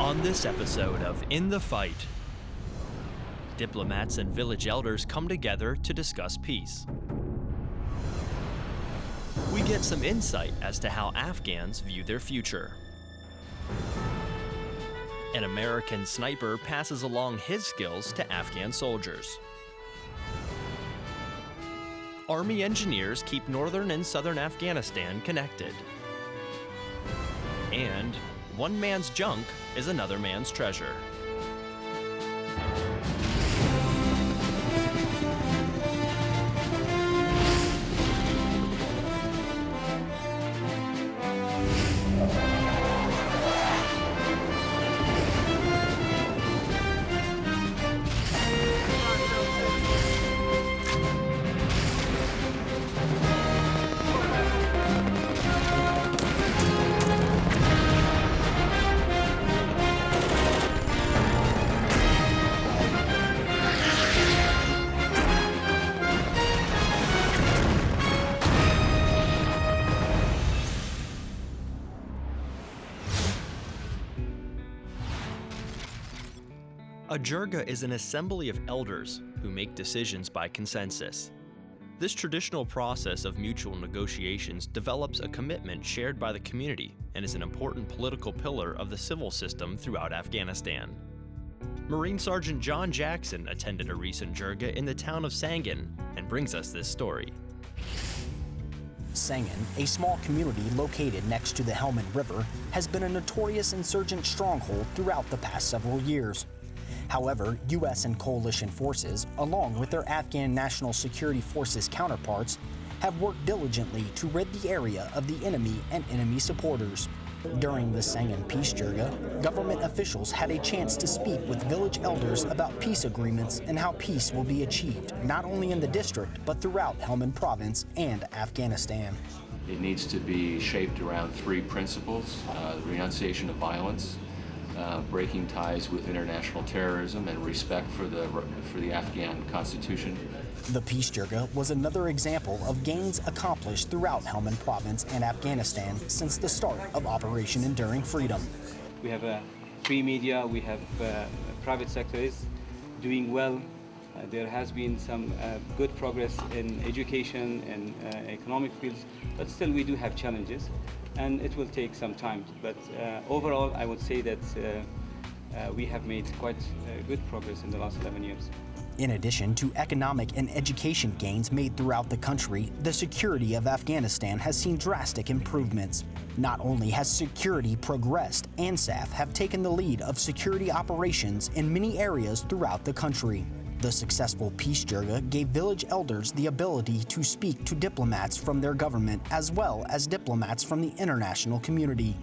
On this episode of In the Fight, diplomats and village elders come together to discuss peace. We get some insight as to how Afghans view their future. An American sniper passes along his skills to Afghan soldiers. Army engineers keep Northern and Southern Afghanistan connected. And one man's junk is another man's treasure. A jirga is an assembly of elders who make decisions by consensus. This traditional process of mutual negotiations develops a commitment shared by the community and is an important political pillar of the civil system throughout Afghanistan. Marine Sergeant John Jackson attended a recent jirga in the town of Sangin and brings us this story. Sangin, a small community located next to the Helmand River, has been a notorious insurgent stronghold throughout the past several years. However, U.S. and coalition forces, along with their Afghan National Security Forces counterparts, have worked diligently to rid the area of the enemy and enemy supporters. During the Sangin Peace Jirga, government officials had a chance to speak with village elders about peace agreements and how peace will be achieved, not only in the district, but throughout Helmand Province and Afghanistan. It needs to be shaped around three principles: the renunciation of violence, breaking ties with international terrorism, and respect for the Afghan constitution. The Peace Jirga was another example of gains accomplished throughout Helmand Province and Afghanistan since the start of Operation Enduring Freedom. We have free media, we have private sector is doing well. There has been some good progress in education and economic fields, but still we do have challenges. And it will take some time, but overall I would say that we have made quite good progress in the last 11 years. In addition to economic and education gains made throughout the country, the security of Afghanistan has seen drastic improvements. Not only has security progressed, ANSAF have taken the lead of security operations in many areas throughout the country. The successful Peace Jirga gave village elders the ability to speak to diplomats from their government as well as diplomats from the international community.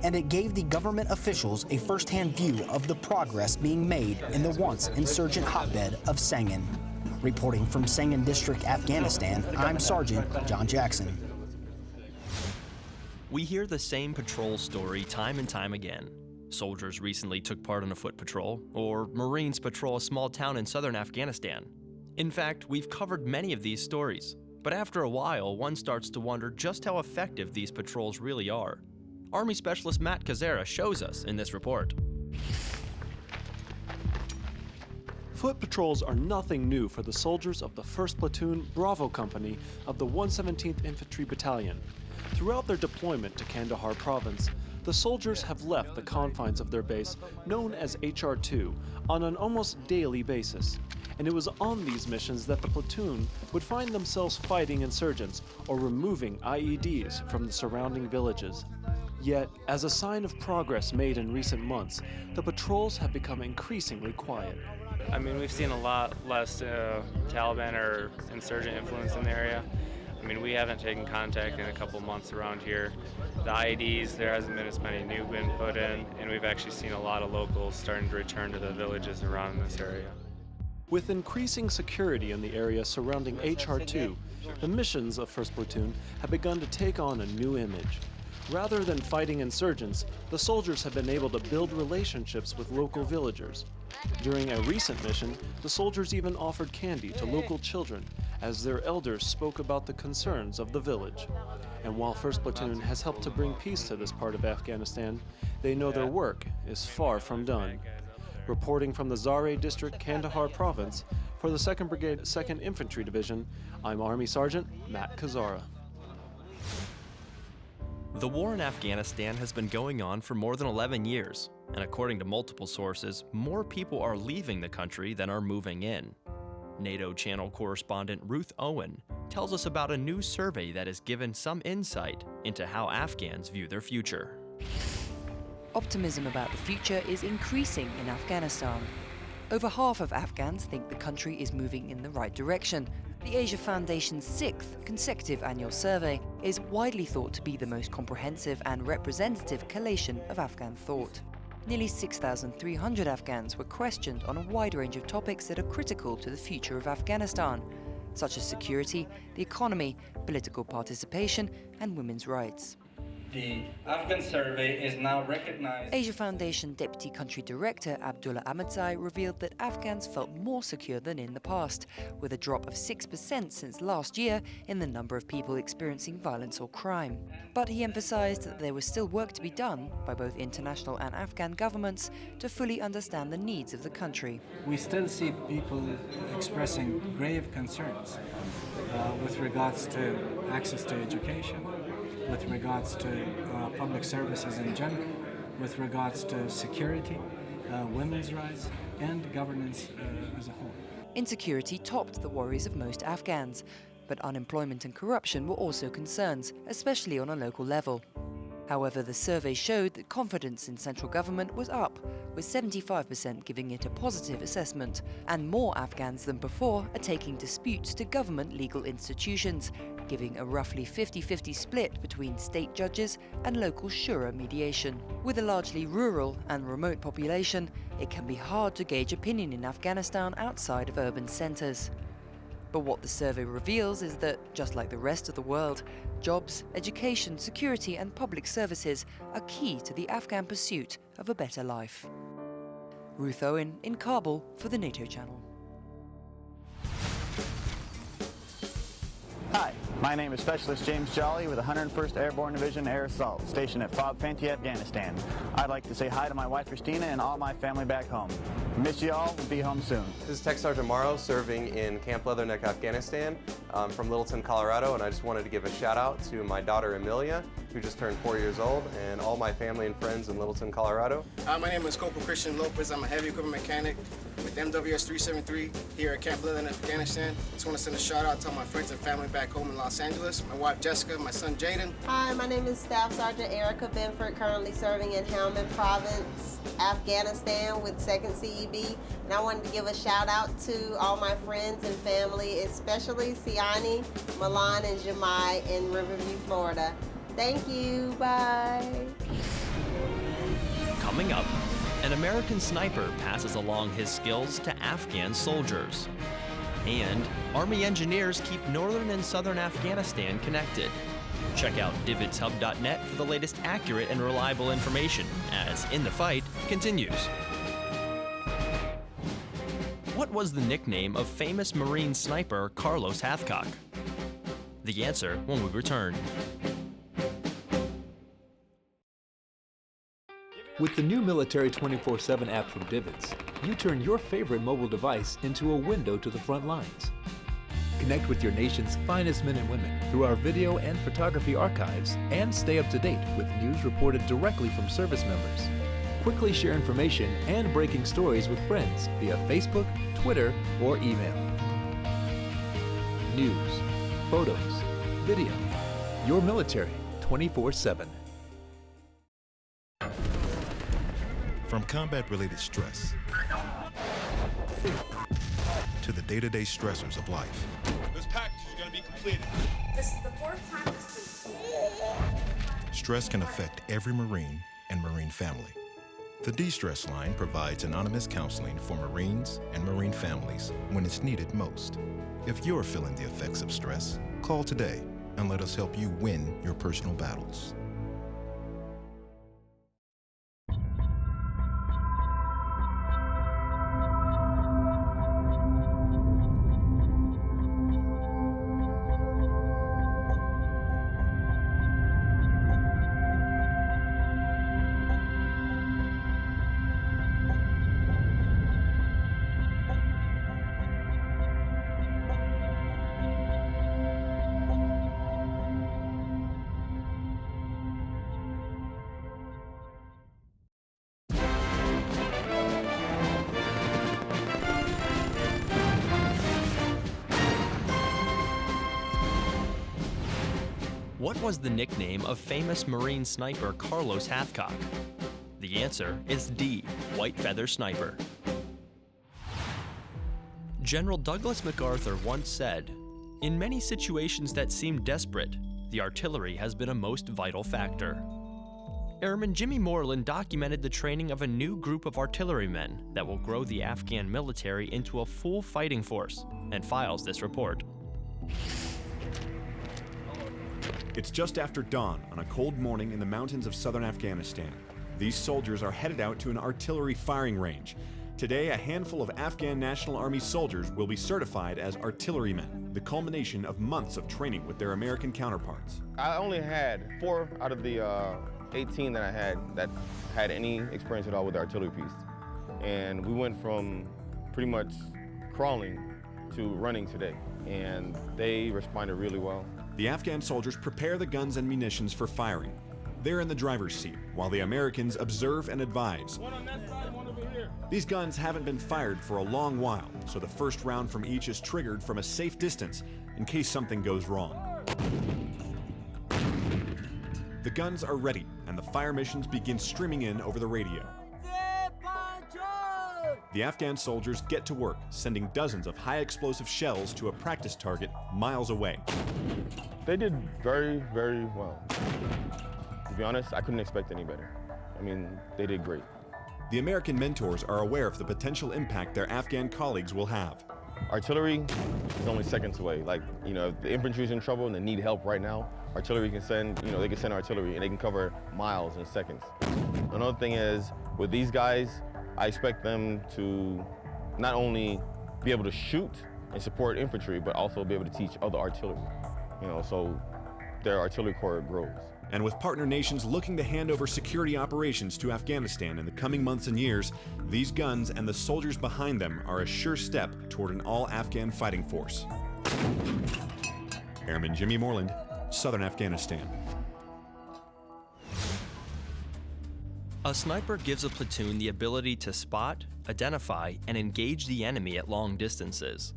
And it gave the government officials a first-hand view of the progress being made in the once insurgent hotbed of Sangin. Reporting from Sangin District, Afghanistan, I'm Sergeant John Jackson. We hear the same patrol story time and time again. Soldiers recently took part in a foot patrol, or Marines patrol a small town in southern Afghanistan. In fact, we've covered many of these stories, but after a while, one starts to wonder just how effective these patrols really are. Army Specialist Matt Kazera shows us in this report. Foot patrols are nothing new for the soldiers of the 1st Platoon Bravo Company of the 117th Infantry Battalion. Throughout their deployment to Kandahar Province, the soldiers have left the confines of their base, known as HR2, on an almost daily basis. And it was on these missions that the platoon would find themselves fighting insurgents or removing IEDs from the surrounding villages. Yet, as a sign of progress made in recent months, the patrols have become increasingly quiet. I mean, we've seen a lot less Taliban or insurgent influence in the area. I mean, we haven't taken contact in a couple months around here. The IEDs, there hasn't been as many new been put in, and we've actually seen a lot of locals starting to return to the villages around this area. With increasing security in the area surrounding HR2, the missions of 1st Platoon have begun to take on a new image. Rather than fighting insurgents, the soldiers have been able to build relationships with local villagers. During a recent mission, the soldiers even offered candy to local children as their elders spoke about the concerns of the village. And while 1st Platoon has helped to bring peace to this part of Afghanistan, they know their work is far from done. Reporting from the Zare District, Kandahar Province, for the 2nd Brigade, 2nd Infantry Division, I'm Army Sergeant Matt Kazara. The war in Afghanistan has been going on for more than 11 years, and according to multiple sources, more people are leaving the country than are moving in. NATO Channel correspondent Ruth Owen tells us about a new survey that has given some insight into how Afghans view their future. Optimism about the future is increasing in Afghanistan. Over half of Afghans think the country is moving in the right direction. The Asia Foundation's 6th consecutive annual survey is widely thought to be the most comprehensive and representative collation of Afghan thought. Nearly 6,300 Afghans were questioned on a wide range of topics that are critical to the future of Afghanistan, such as security, the economy, political participation, and women's rights. The Afghan survey is now recognized. Asia Foundation Deputy Country Director Abdullah Ahmadzai revealed that Afghans felt more secure than in the past, with a drop of 6% since last year in the number of people experiencing violence or crime. But he emphasized that there was still work to be done by both international and Afghan governments to fully understand the needs of the country. We still see people expressing grave concerns with regards to access to education, with regards to public services in general, with regards to security, women's rights, and governance as a whole. Insecurity topped the worries of most Afghans, but unemployment and corruption were also concerns, especially on a local level. However, the survey showed that confidence in central government was up, with 75% giving it a positive assessment, and more Afghans than before are taking disputes to government legal institutions, giving a roughly 50-50 split between state judges and local shura mediation. With a largely rural and remote population, it can be hard to gauge opinion in Afghanistan outside of urban centres. But what the survey reveals is that, just like the rest of the world, jobs, education, security and public services are key to the Afghan pursuit of a better life. Ruth Owen in Kabul for the NATO Channel. Hi, my name is Specialist James Jolly with the 101st Airborne Division Air Assault, stationed at Fob Fanti, Afghanistan. I'd like to say hi to my wife Christina and all my family back home. Miss you all, be home soon. This is Tech Sergeant Morrow serving in Camp Leatherneck, Afghanistan. I'm from Littleton, Colorado, and I just wanted to give a shout out to my daughter Amelia, who just turned 4 years old, and all my family and friends in Littleton, Colorado. My name is Corporal Christian Lopez. I'm a heavy equipment mechanic with MWS 373 here at Camp Leatherneck, Afghanistan. Just want to send a shout out to all my friends and family back home in Los Angeles, my wife Jessica, my son Jaden. Hi, my name is Staff Sergeant Erica Benford, currently serving in Helmand Province, Afghanistan with 2nd CEB. And I wanted to give a shout out to all my friends and family, especially Siani, Milan, and Jamai in Riverview, Florida. Thank you, bye. Coming up, an American sniper passes along his skills to Afghan soldiers. And Army engineers keep Northern and Southern Afghanistan connected. Check out dvidshub.net for the latest accurate and reliable information as In the Fight continues. What was the nickname of famous Marine sniper Carlos Hathcock? The answer when we return. With the new Military 24/7 app from Divots, you turn your favorite mobile device into a window to the front lines. Connect with your nation's finest men and women through our video and photography archives and stay up to date with news reported directly from service members. Quickly share information and breaking stories with friends via Facebook, Twitter, or email. News, photos, video. Your military 24/7. From combat-related stress to the day-to-day stressors of life. This package is going to be completed. This is the 4th time this week. Stress can affect every Marine and Marine family. The De-Stress Line provides anonymous counseling for Marines and Marine families when it's needed most. If you're feeling the effects of stress, call today and let us help you win your personal battles. What was the nickname of famous Marine sniper Carlos Hathcock? The answer is D, White Feather Sniper. General Douglas MacArthur once said, "In many situations that seem desperate, the artillery has been a most vital factor." Airman Jimmy Moreland documented the training of a new group of artillerymen that will grow the Afghan military into a full fighting force, and files this report. It's just after dawn on a cold morning in the mountains of southern Afghanistan. These soldiers are headed out to an artillery firing range. Today, a handful of Afghan National Army soldiers will be certified as artillerymen, the culmination of months of training with their American counterparts. I only had 4 out of the 18 that I had any experience at all with the artillery piece. And we went from pretty much crawling to running today, and they responded really well. The Afghan soldiers prepare the guns and munitions for firing. They're in the driver's seat, while the Americans observe and advise. One on that side, one over here. These guns haven't been fired for a long while, so the first round from each is triggered from a safe distance in case something goes wrong. The guns are ready, and the fire missions begin streaming in over the radio. The Afghan soldiers get to work, sending dozens of high-explosive shells to a practice target miles away. They did very, very well. To be honest, I couldn't expect any better. I mean, they did great. The American mentors are aware of the potential impact their Afghan colleagues will have. Artillery is only seconds away. Like, if the infantry's in trouble and they need help right now, artillery can send, they can send artillery and they can cover miles in seconds. Another thing is, with these guys, I expect them to not only be able to shoot and support infantry, but also be able to teach other artillery, so their artillery corps grows. And with partner nations looking to hand over security operations to Afghanistan in the coming months and years, these guns and the soldiers behind them are a sure step toward an all-Afghan fighting force. Airman Jimmy Moreland, Southern Afghanistan. A sniper gives a platoon the ability to spot, identify, and engage the enemy at long distances.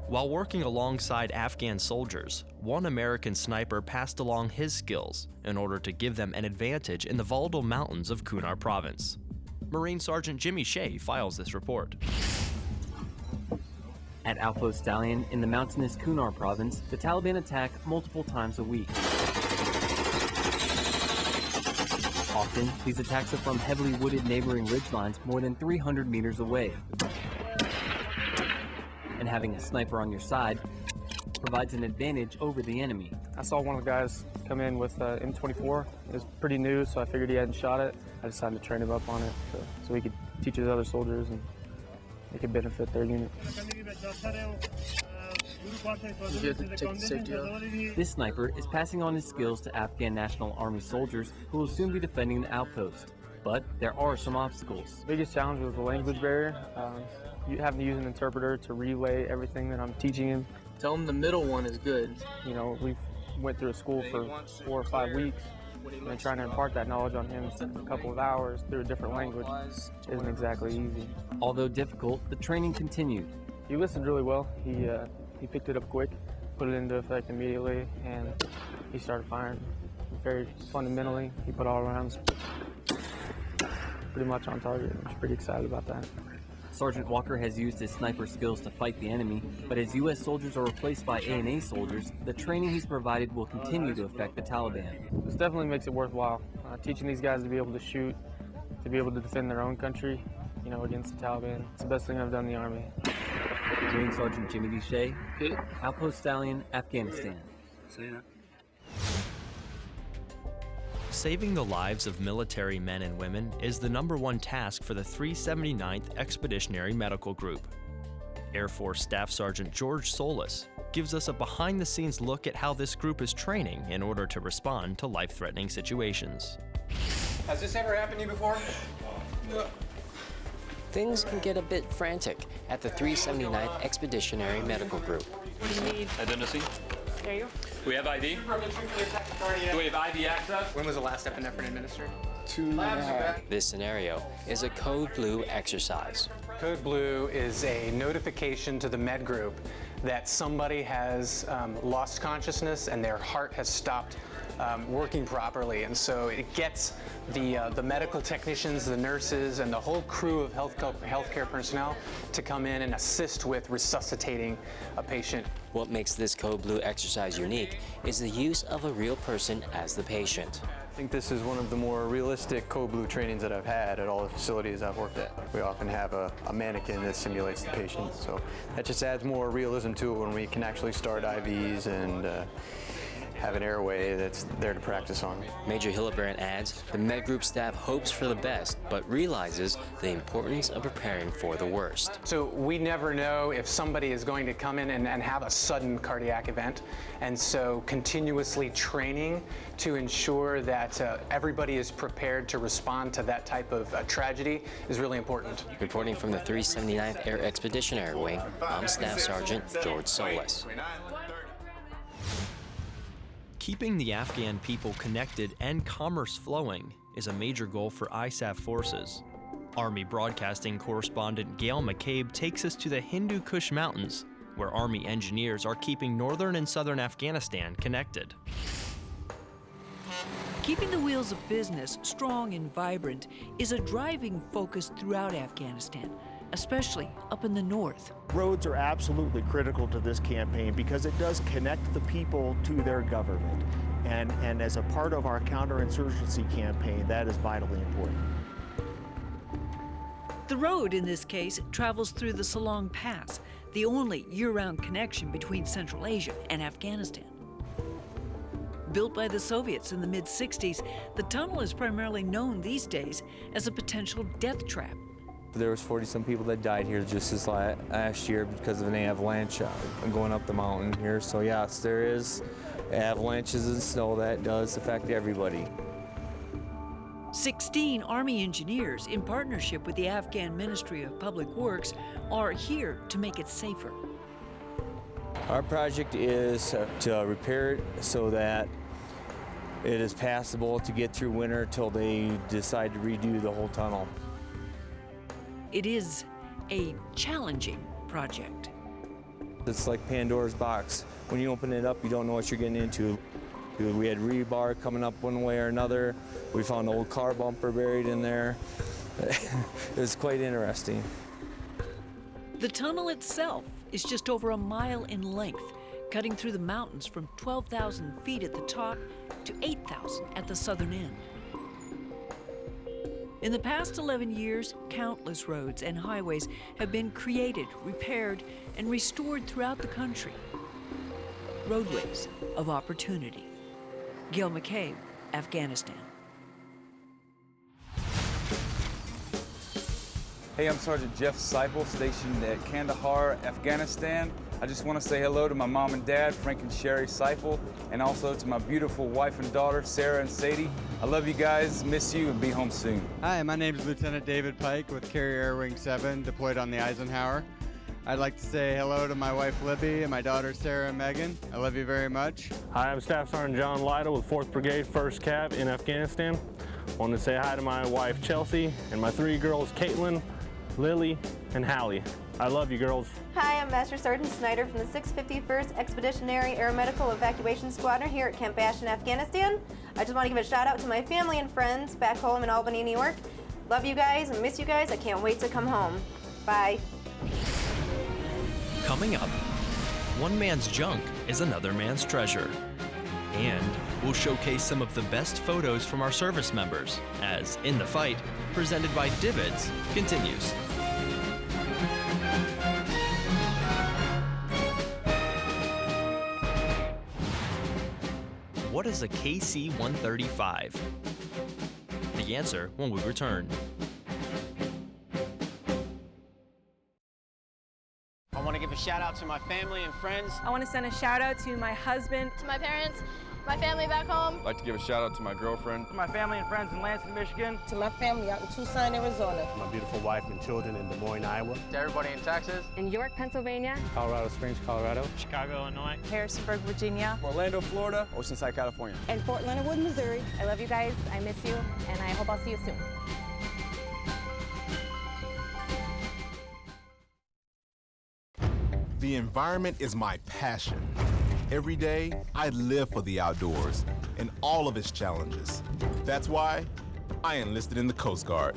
While working alongside Afghan soldiers, one American sniper passed along his skills in order to give them an advantage in the volatile mountains of Kunar Province. Marine Sergeant Jimmy Shea files this report. At Outpost Stallion in the mountainous Kunar Province, the Taliban attack multiple times a week. Often, these attacks are from heavily wooded neighboring ridgelines more than 300 meters away. And having a sniper on your side provides an advantage over the enemy. I saw one of the guys come in with M24. It was pretty new, so I figured he hadn't shot it. I decided to train him up on it so he could teach his other soldiers and they could benefit their unit. This sniper is passing on his skills to Afghan National Army soldiers who will soon be defending the outpost. But there are some obstacles. The biggest challenge was the language barrier. You having to use an interpreter to relay everything that I'm teaching him. Tell him the middle one is good. We went through a school for 4 or 5 weeks and trying to impart that knowledge on him in a couple of hours through a different language isn't exactly easy. Although difficult, the training continued. He listened really well. He picked it up quick, put it into effect immediately, and he started firing. Very fundamentally, he put all rounds pretty much on target. I was pretty excited about that. Sergeant Walker has used his sniper skills to fight the enemy, but as U.S. soldiers are replaced by ANA soldiers, the training he's provided will continue to affect the Taliban. This definitely makes it worthwhile. Teaching these guys to be able to shoot, to be able to defend their own country, against the Taliban. It's the best thing I've done in the Army. Marine Sergeant Jimmy Shea, Outpost Stallion, Afghanistan. Saving the lives of military men and women is the #1 task for the 379th Expeditionary Medical Group. Air Force Staff Sergeant George Solis gives us a behind-the-scenes look at how this group is training in order to respond to life-threatening situations. Has this ever happened to you before? No. Things can get a bit frantic at the 379th Expeditionary Medical Group. What do you need? Identity. There you go. Do we have ID? Do we have ID access? When was the last epinephrine administered? 2.5. This scenario is a Code Blue exercise. Code Blue is a notification to the med group that somebody has lost consciousness and their heart has stopped working properly, and so it gets the medical technicians, the nurses, and the whole crew of healthcare personnel to come in and assist with resuscitating a patient. What makes this Code Blue exercise unique is the use of a real person as the patient. I think this is one of the more realistic Code Blue trainings that I've had at all the facilities I've worked at. We often have a mannequin that simulates the patient, so that just adds more realism to it when we can actually start IVs and have an airway that's there to practice on. Major Hillebrand adds, the med group staff hopes for the best, but realizes the importance of preparing for the worst. So we never know if somebody is going to come in and have a sudden cardiac event, and so continuously training to ensure that everybody is prepared to respond to that type of tragedy is really important. Reporting from the 379th Air Expeditionary Wing, I'm Staff Sergeant George Solis. Keeping the Afghan people connected and commerce flowing is a major goal for ISAF forces. Army broadcasting correspondent Gail McCabe takes us to the Hindu Kush Mountains, where Army engineers are keeping Northern and Southern Afghanistan connected. Keeping the wheels of business strong and vibrant is a driving focus throughout Afghanistan, especially up in the north. Roads are absolutely critical to this campaign because it does connect the people to their government. And as a part of our counterinsurgency campaign, that is vitally important. The road, in this case, travels through the Salong Pass, the only year-round connection between Central Asia and Afghanistan. Built by the Soviets in the mid-60s, the tunnel is primarily known these days as a potential death trap. There was 40-some people that died here just this last year because of an avalanche going up the mountain here. So yes, there is avalanches and snow that does affect everybody. 16 Army engineers, in partnership with the Afghan Ministry of Public Works, are here to make it safer. Our project is to repair it so that it is passable to get through winter till they decide to redo the whole tunnel. It is a challenging project. It's like Pandora's box. When you open it up, you don't know what you're getting into. We had rebar coming up one way or another. We found an old car bumper buried in there. It was quite interesting. The tunnel itself is just over a mile in length, cutting through the mountains from 12,000 feet at the top to 8,000 at the southern end. In the past 11 years, countless roads and highways have been created, repaired, and restored throughout the country. Roadways of opportunity. Gail McCabe, Afghanistan. Hey, I'm Sergeant Jeff Seipel, stationed at Kandahar, Afghanistan. I just want to say hello to my mom and dad, Frank and Sherry Seipel, and also to my beautiful wife and daughter, Sarah and Sadie. I love you guys, miss you, and be home soon. Hi, my name is Lieutenant David Pike with Carrier Air Wing 7, deployed on the Eisenhower. I'd like to say hello to my wife Libby and my daughters Sarah and Megan. I love you very much. Hi, I'm Staff Sergeant John Lytle with 4th Brigade, 1st Cav in Afghanistan. Want to say hi to my wife Chelsea and my 3 girls Caitlin, Lily, and Hallie. I love you girls. Hi, I'm Master Sergeant Snyder from the 651st Expeditionary Aeromedical Evacuation Squadron here at Camp Bash in Afghanistan. I just want to give a shout out to my family and friends back home in Albany, New York. Love you guys and miss you guys. I can't wait to come home. Bye. Coming up, one man's junk is another man's treasure. And we'll showcase some of the best photos from our service members as In the Fight, presented by Divots, continues. What is a KC-135? The answer when we return. I want to give a shout out to my family and friends. I want to send a shout out to my husband, to my parents, my family back home. I'd like to give a shout out to my girlfriend. To my family and friends in Lansing, Michigan. To my family out in Tucson, Arizona. To my beautiful wife and children in Des Moines, Iowa. To everybody in Texas. In York, Pennsylvania. Colorado Springs, Colorado. Chicago, Illinois. Harrisonburg, Virginia. Orlando, Florida. Oceanside, California. And Fort Leonard Wood, Missouri. I love you guys. I miss you. And I hope I'll see you soon. The environment is my passion. Every day, I live for the outdoors and all of its challenges. That's why I enlisted in the Coast Guard.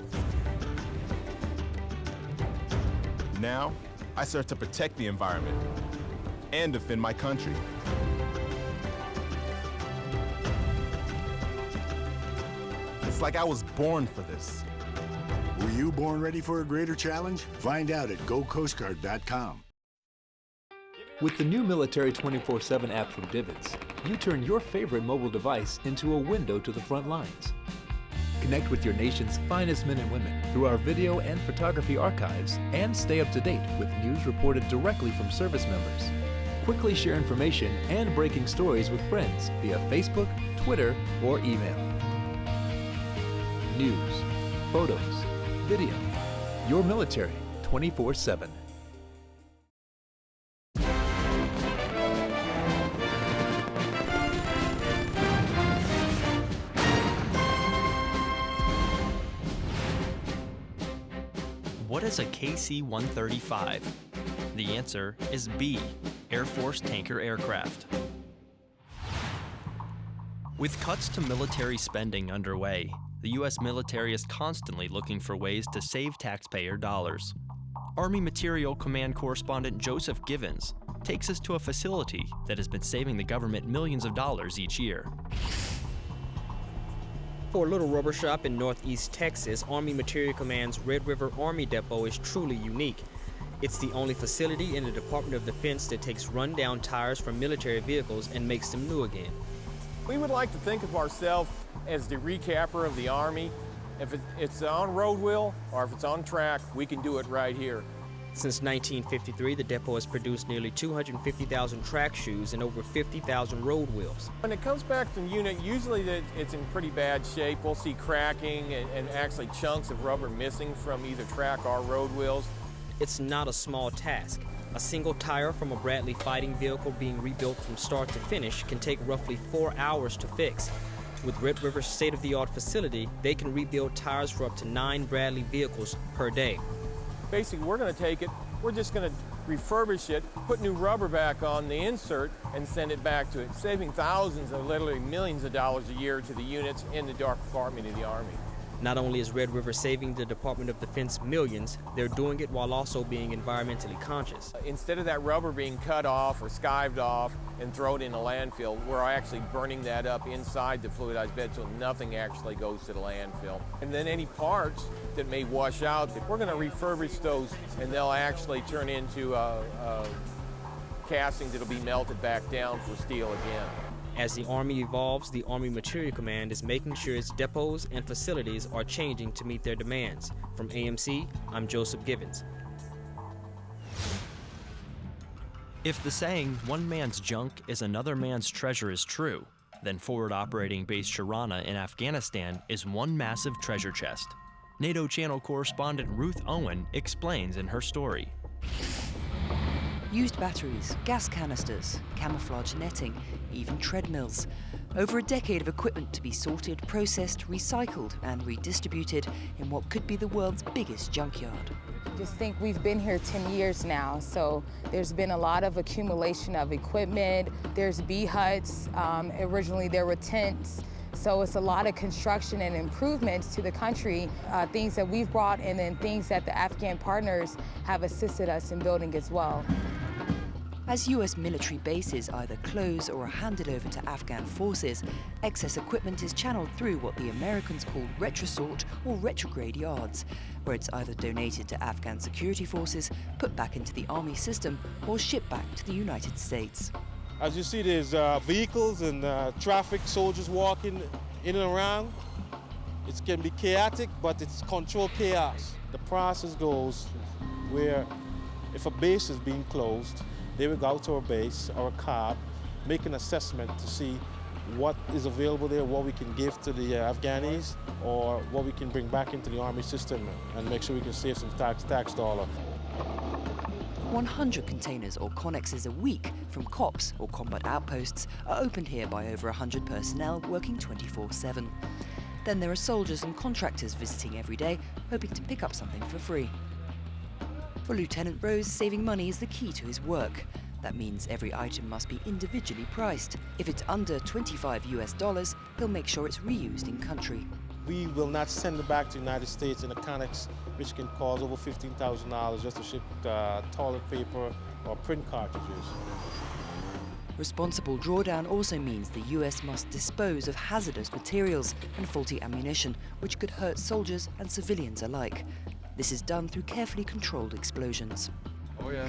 Now, I serve to protect the environment and defend my country. It's like I was born for this. Were you born ready for a greater challenge? Find out at gocoastguard.com. With the new Military 24/7 app from Divots, you turn your favorite mobile device into a window to the front lines. Connect with your nation's finest men and women through our video and photography archives and stay up to date with news reported directly from service members. Quickly share information and breaking stories with friends via Facebook, Twitter, or email. News, photos, video. Your military 24/7. What is a KC-135? The answer is B, Air Force tanker aircraft. With cuts to military spending underway, the U.S. military is constantly looking for ways to save taxpayer dollars. Army Material Command correspondent Joseph Givens takes us to a facility that has been saving the government millions of dollars each year. For a little rubber shop in northeast Texas, Army Material Command's Red River Army Depot is truly unique. It's the only facility in the Department of Defense that takes run-down tires from military vehicles and makes them new again. We would like to think of ourselves as the recapper of the Army. If it's on road wheel or if it's on track, we can do it right here. Since 1953, the depot has produced nearly 250,000 track shoes and over 50,000 road wheels. When it comes back to the unit, usually it's in pretty bad shape. We'll see cracking and actually chunks of rubber missing from either track or road wheels. It's not a small task. A single tire from a Bradley fighting vehicle being rebuilt from start to finish can take roughly 4 hours to fix. With Red River's state-of-the-art facility, they can rebuild tires for up to 9 Bradley vehicles per day. Basically, we're going to take it, we're just going to refurbish it, put new rubber back on the insert, and send it back to it, saving thousands or literally millions of dollars a year to the units in the Department of the Army. Not only is Red River saving the Department of Defense millions, they're doing it while also being environmentally conscious. Instead of that rubber being cut off or skived off and thrown in a landfill, we're actually burning that up inside the fluidized bed so nothing actually goes to the landfill. And then any parts that may wash out, we're going to refurbish those and they'll actually turn into castings that'll be melted back down for steel again. As the Army evolves, the Army Material Command is making sure its depots and facilities are changing to meet their demands. From AMC, I'm Joseph Givens. If the saying, "one man's junk is another man's treasure" is true, then forward operating base Sharana in Afghanistan is one massive treasure chest. NATO Channel correspondent Ruth Owen explains in her story. Used batteries, gas canisters, camouflage netting, even treadmills. Over a decade of equipment to be sorted, processed, recycled, and redistributed in what could be the world's biggest junkyard. Just think we've been here 10 years now, so there's been a lot of accumulation of equipment. There's bee huts. Originally there were tents. So it's a lot of construction and improvements to the country, things that we've brought and then things that the Afghan partners have assisted us in building as well. As US military bases either close or are handed over to Afghan forces, excess equipment is channeled through what the Americans call retrosort or retrograde yards, where it's either donated to Afghan security forces, put back into the Army system, or shipped back to the United States. As you see, there's vehicles and traffic, soldiers walking in and around. It can be chaotic, but it's controlled chaos. The process goes where if a base is being closed, they will go out to our base, our COB, make an assessment to see what is available there, what we can give to the Afghanis, or what we can bring back into the Army system and make sure we can save some tax dollar. 100 containers or connexes a week from COPs or combat outposts are opened here by over 100 personnel working 24/7. Then there are soldiers and contractors visiting every day, hoping to pick up something for free. For Lieutenant Rose, saving money is the key to his work. That means every item must be individually priced. If it's under $25, he'll make sure it's reused in country. We will not send it back to the United States in a connex which can cost over $15,000 just to ship toilet paper or print cartridges. Responsible drawdown also means the US must dispose of hazardous materials and faulty ammunition, which could hurt soldiers and civilians alike. This is done through carefully controlled explosions. Oh yeah.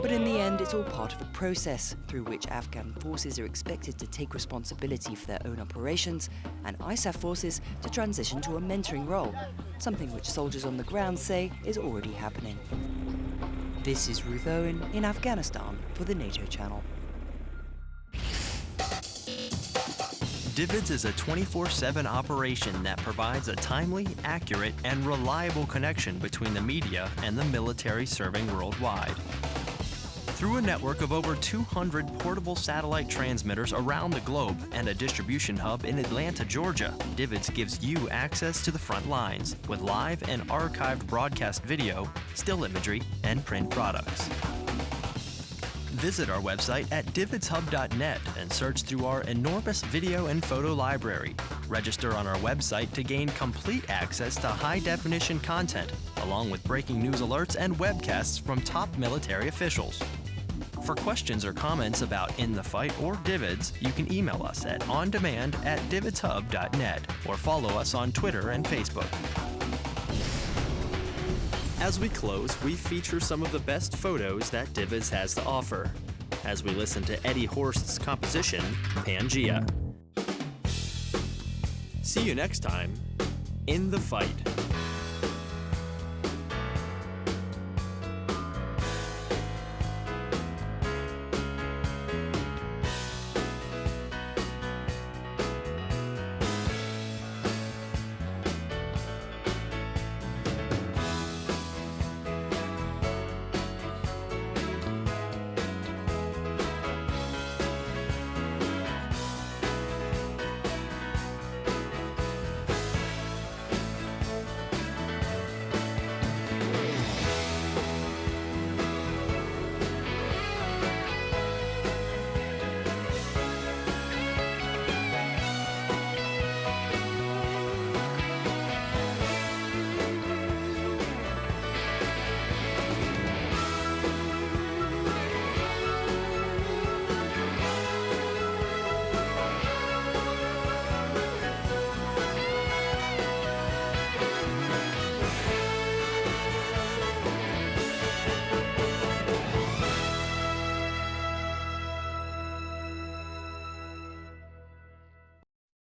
But in the end, it's all part of a process through which Afghan forces are expected to take responsibility for their own operations and ISAF forces to transition to a mentoring role, something which soldiers on the ground say is already happening. This is Ruth Owen in Afghanistan for the NATO channel. DVIDS is a 24/7 operation that provides a timely, accurate, and reliable connection between the media and the military serving worldwide. Through a network of over 200 portable satellite transmitters around the globe and a distribution hub in Atlanta, Georgia, DVIDS gives you access to the front lines with live and archived broadcast video, still imagery, and print products. Visit our website at dvidshub.net and search through our enormous video and photo library. Register on our website to gain complete access to high-definition content, along with breaking news alerts and webcasts from top military officials. For questions or comments about In the Fight or DVIDS, you can email us at ondemand@dvidshub.net or follow us on Twitter and Facebook. As we close, we feature some of the best photos that DVIDS has to offer, as we listen to Eddie Horst's composition, Pangea. See you next time, In the Fight.